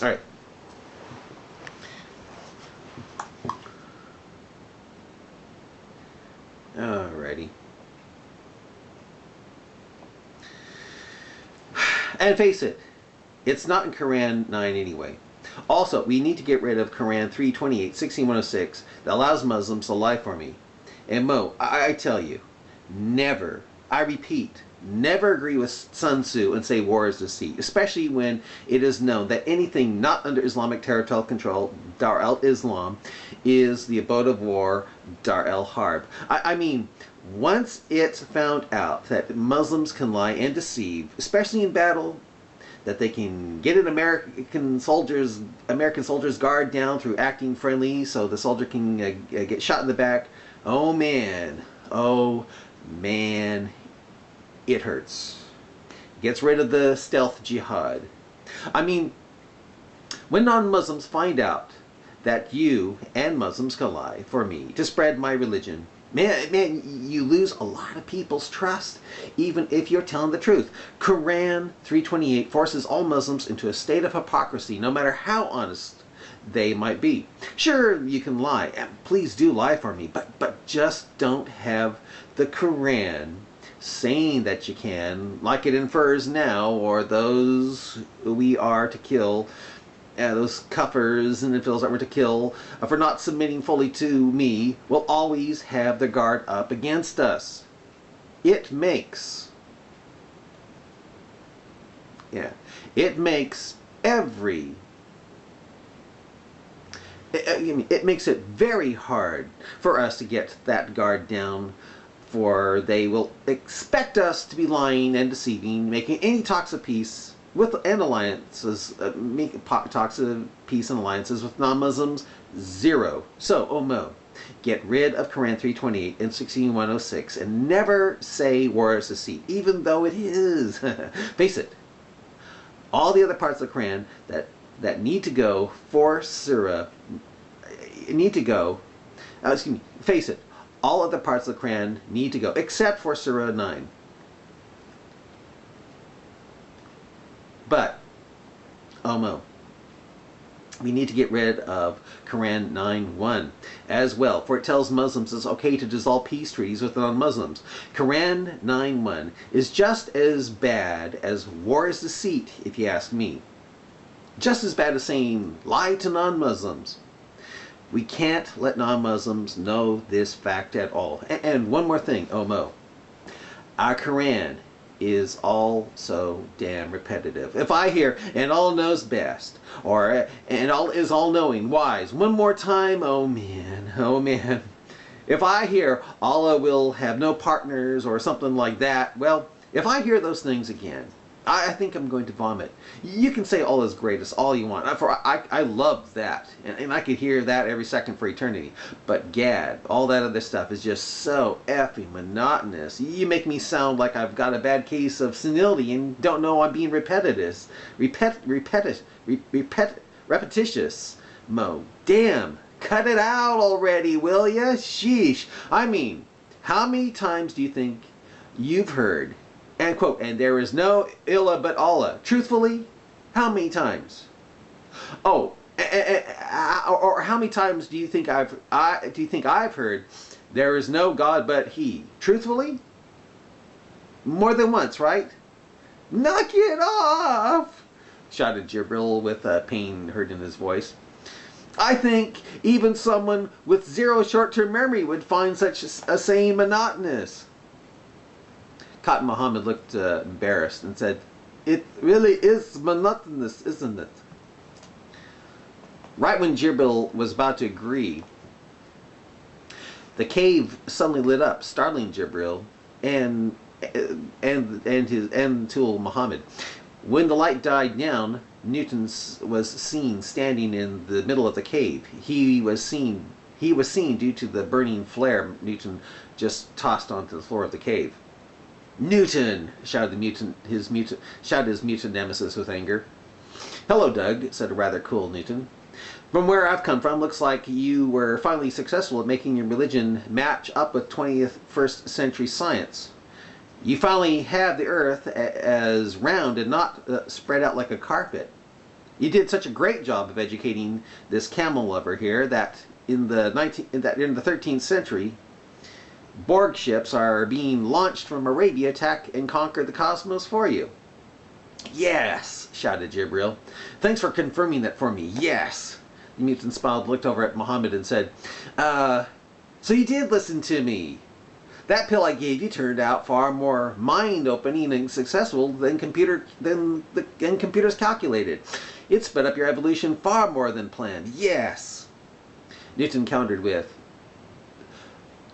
All right. Alrighty. And face it, it's not in Quran 9 anyway. Also, we need to get rid of Quran 328, 1606 that allows Muslims to lie for me. And Mo, I tell you, never, I repeat, never agree with Sun Tzu and say war is deceit, especially when it is known that anything not under Islamic territorial control, Dar al-Islam, is the abode of war, Dar al-Harb. I mean, once it's found out that Muslims can lie and deceive, especially in battle, that they can get an American soldier's guard down through acting friendly so the soldier can get shot in the back. Oh man, it hurts. Gets rid of the stealth jihad. I mean, when non-Muslims find out that you and Muslims can lie for me to spread my religion, man, you lose a lot of people's trust, even if you're telling the truth. Quran 328 forces all Muslims into a state of hypocrisy, no matter how honest they might be. Sure, you can lie, and please do lie for me, but just don't have the Quran saying that you can, like it infers now, or those we are to kill, those kuffers and infidels that were to kill for not submitting fully to me, will always have their guard up against us. It makes every it makes it very hard for us to get that guard down, for they will expect us to be lying and deceiving, making any talks of peace with and alliances, talks of peace and alliances with non-Muslims, zero. So, Mo, get rid of Quran 328 and 16106 and never say war is deceit, even though it is. Face it, all the other parts of the Quran that need to go for Surah need to go. Excuse me. Face it, all other parts of the Quran need to go except for Surah 9. But, Mo, we need to get rid of Quran 9:1 as well, for it tells Muslims it's okay to dissolve peace treaties with non-Muslims. Quran 9:1 is just as bad as war is deceit, if you ask me. Just as bad as saying lie to non-Muslims. We can't let non-Muslims know this fact at all. And one more thing, Mo. Our Quran is all so damn repetitive. If I hear "and all knows best" or "and all is all-knowing, wise" one more time, oh man. If I hear "Allah will have no partners" or something like that, well, if I hear those things again, I think I'm going to vomit. You can say "all is greatest" all you want. I love that, and I could hear that every second for eternity. But gad, all that other stuff is just so effing monotonous. You make me sound like I've got a bad case of senility and don't know I'm being repetitious. Repetitious. Mo, damn, cut it out already, will ya? Sheesh. I mean, how many times do you think you've heard, and quote, "and there is no ilah but Allah"? Truthfully, how many times? Oh, or how many times do you think I've heard, "there is no God but He"? Truthfully, more than once, right? Knock it off! Shouted Jibril with pain heard in his voice. I think even someone with zero short-term memory would find such a saying monotonous. Cotton Muhammad looked embarrassed and said, "It really is monotonous, isn't it?" Right when Jibril was about to agree, the cave suddenly lit up, startling Jibril and Tul Muhammad. When the light died down, Newton was seen standing in the middle of the cave. He was seen due to the burning flare Newton just tossed onto the floor of the cave. "Newton!" shouted his mutant nemesis with anger. "Hello, Doug," said a rather cool Newton. "From where I've come from, looks like you were finally successful at making your religion match up with 21st century science. You finally have the earth as round and not spread out like a carpet. You did such a great job of educating this camel lover here that in the 13th century, Borg ships are being launched from Arabia to attack and conquer the cosmos for you. Yes, shouted Jibril. Thanks for confirming that for me. Yes. The mutant smiled, looked over at Muhammad and said, so you did listen to me. That pill I gave you turned out far more mind-opening and successful than computers calculated. It sped up your evolution far more than planned. Yes. Newton countered with,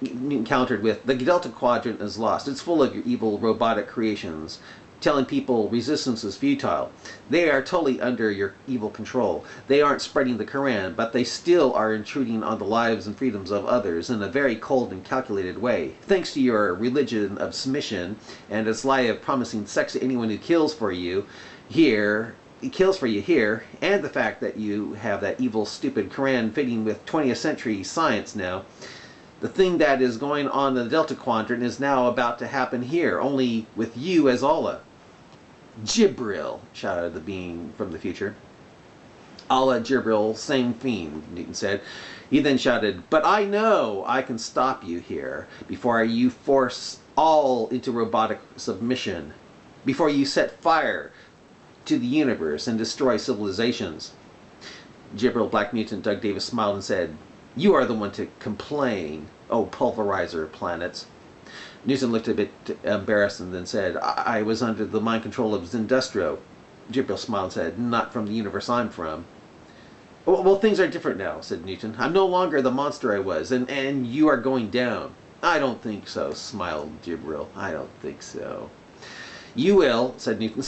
the Delta Quadrant is lost. It's full of your evil robotic creations, telling people resistance is futile. They are totally under your evil control. They aren't spreading the Quran, but they still are intruding on the lives and freedoms of others in a very cold and calculated way. Thanks to your religion of submission and its lie of promising sex to anyone who kills for you here, and the fact that you have that evil, stupid Quran fitting with 20th century science now, the thing that is going on in the Delta Quadrant is now about to happen here, only with you as Allah. Jibril, shouted the being from the future. Allah, Jibril, same theme, Newton said. He then shouted, but I know I can stop you here before you force all into robotic submission, before you set fire to the universe and destroy civilizations. Jibril, Black Mutant, Doug Davis smiled and said, you are the one to complain, oh pulverizer planets. Newton looked a bit embarrassed and then said, I was under the mind control of Zindustro. Jibril smiled and said, not from the universe I'm from. Well, things are different now, said Newton. I'm no longer the monster I was, and you are going down. I don't think so, smiled Jibril. I don't think so. You will, said Newton.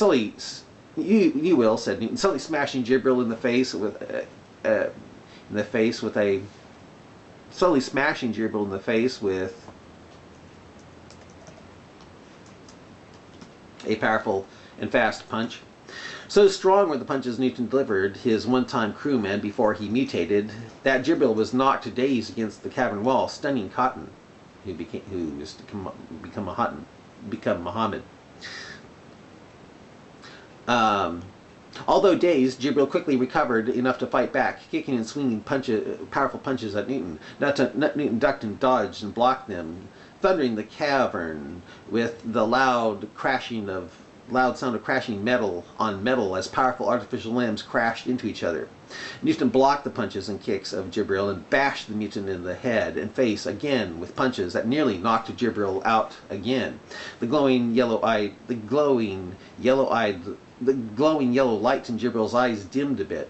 You will, said Newton, suddenly smashing Jibril in the face with a powerful and fast punch. So strong were the punches Newton delivered his one-time crewman before he mutated that Jibril was knocked to daze against the cavern wall, stunning Cotton, who was to become Muhammad. Although dazed, Jibril quickly recovered enough to fight back, kicking and swinging powerful punches at Newton. Newton ducked and dodged and blocked them, thundering the cavern with the loud sound of crashing metal on metal as powerful artificial limbs crashed into each other. Newton blocked the punches and kicks of Jibril and bashed the mutant in the head and face again with punches that nearly knocked Jibril out again. The glowing yellow light in Jibril's eyes dimmed a bit.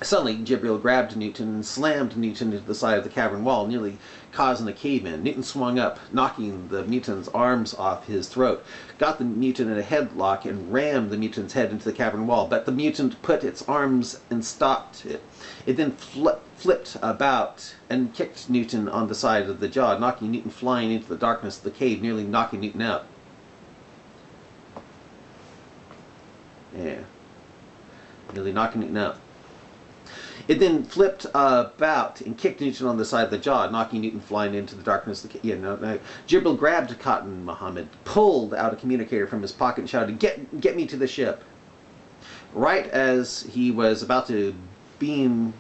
Suddenly, Jibril grabbed Newton and slammed Newton into the side of the cavern wall, nearly causing a cave-in. Newton swung up, knocking the mutant's arms off his throat, got the mutant in a headlock, and rammed the mutant's head into the cavern wall. But the mutant put its arms and stopped it. It then flipped about and kicked Newton on the side of the jaw, knocking Newton flying into the darkness of the cave, nearly knocking Newton out. Yeah. Nearly knocking Newton out. It then flipped about and kicked Newton on the side of the jaw, knocking Newton flying into the darkness. Jibril grabbed Cotton Muhammad, pulled out a communicator from his pocket, and shouted, "Get me to the ship!" Right as he was about to beam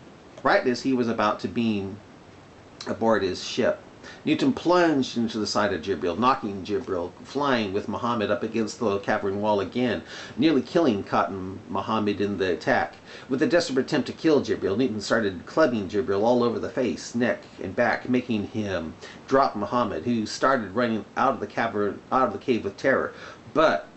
aboard his ship, Newton plunged into the side of Jibril, knocking Jibril flying with Muhammad up against the cavern wall again, nearly killing Cotton Muhammad in the attack. With a desperate attempt to kill Jibril, Newton started clubbing Jibril all over the face, neck, and back, making him drop Muhammad, who started running out of the cave with terror, but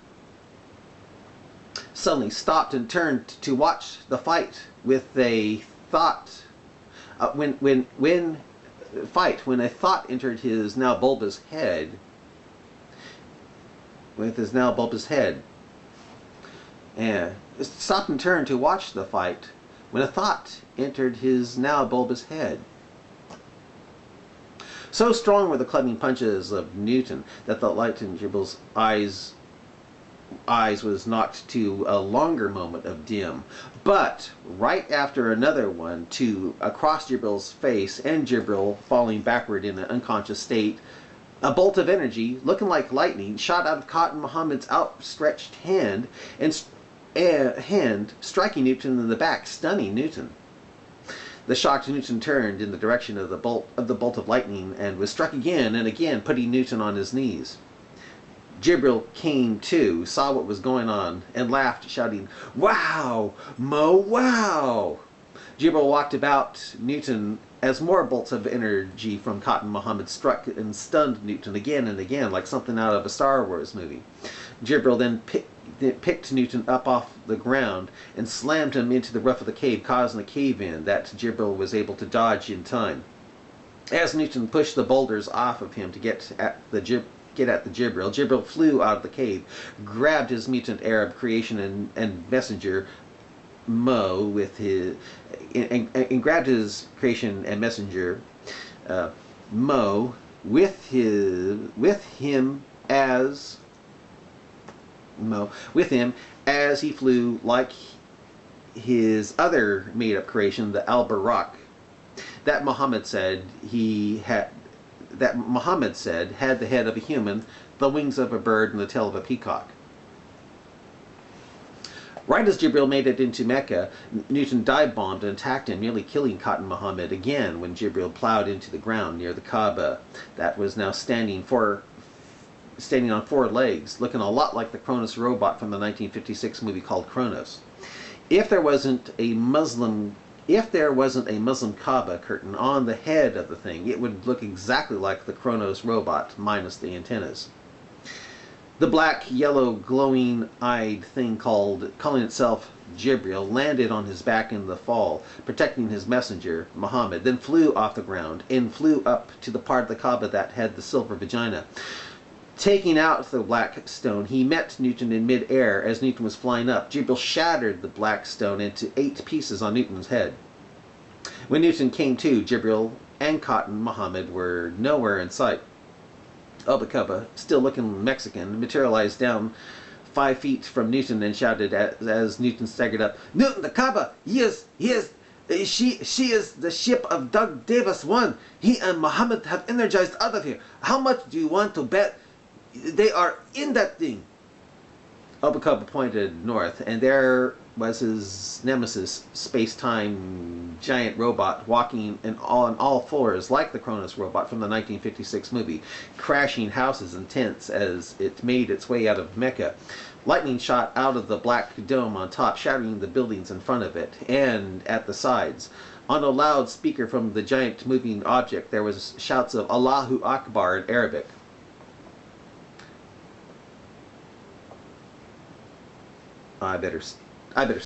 suddenly stopped and turned to watch the fight with a thought. When a thought entered his now bulbous head, and stopped and turned to watch the fight when a thought entered his now bulbous head. So strong were the clubbing punches of Newton that the light in Jibril's eyes was knocked to a longer moment of dim. But right after another one, across Jibril's face and Jibril falling backward in an unconscious state, a bolt of energy, looking like lightning, shot out of Cotton Muhammad's outstretched hand and hand, striking Newton in the back, stunning Newton. The shocked Newton turned in the direction of the bolt of lightning and was struck again and again, putting Newton on his knees. Jibril came to, saw what was going on, and laughed, shouting, "Wow! Mo, wow!" Jibril walked about Newton as more bolts of energy from Cotton Muhammad struck and stunned Newton again and again, like something out of a Star Wars movie. Jibril then picked Newton up off the ground and slammed him into the roof of the cave, causing a cave-in that Jibril was able to dodge in time. As Newton pushed the boulders off of him to get at the Jibril, Jibril flew out of the cave, grabbed his mutant Arab creation and messenger, Mo, with his and grabbed his creation and messenger, Mo, with him as he flew like his other made-up creation, the Al-Barak, that Muhammad said had the head of a human, the wings of a bird, and the tail of a peacock. Right as Jibril made it into Mecca, Newton dive-bombed and attacked him, nearly killing Cotton Muhammad again when Jibril plowed into the ground near the Kaaba that was now standing on 4 legs, looking a lot like the Kronos robot from the 1956 movie called Kronos. If there wasn't a Muslim Kaaba curtain on the head of the thing, it would look exactly like the Kronos robot, minus the antennas. The black, yellow, glowing-eyed thing calling itself Jibril landed on his back in the fall, protecting his messenger, Muhammad, then flew off the ground and flew up to the part of the Kaaba that had the silver vagina. Taking out the black stone, he met Newton in mid-air as Newton was flying up. Jibril shattered the black stone into 8 pieces on Newton's head. When Newton came to, Jibril and Cotton Muhammad were nowhere in sight. Al-Kaaba, still looking Mexican, materialized down 5 feet from Newton and shouted as Newton staggered up, "Newton, the Kaaba! She is the ship of Doug Davis 1. He and Muhammad have energized out of here. How much do you want to bet they are in that thing?" Al-Kaaba pointed north, and there was his nemesis, space-time giant robot, walking on all fours like the Kronos robot from the 1956 movie, crashing houses and tents as it made its way out of Mecca. Lightning shot out of the black dome on top, shattering the buildings in front of it and at the sides. On a loudspeaker from the giant moving object, there was shouts of Allahu Akbar in Arabic. I better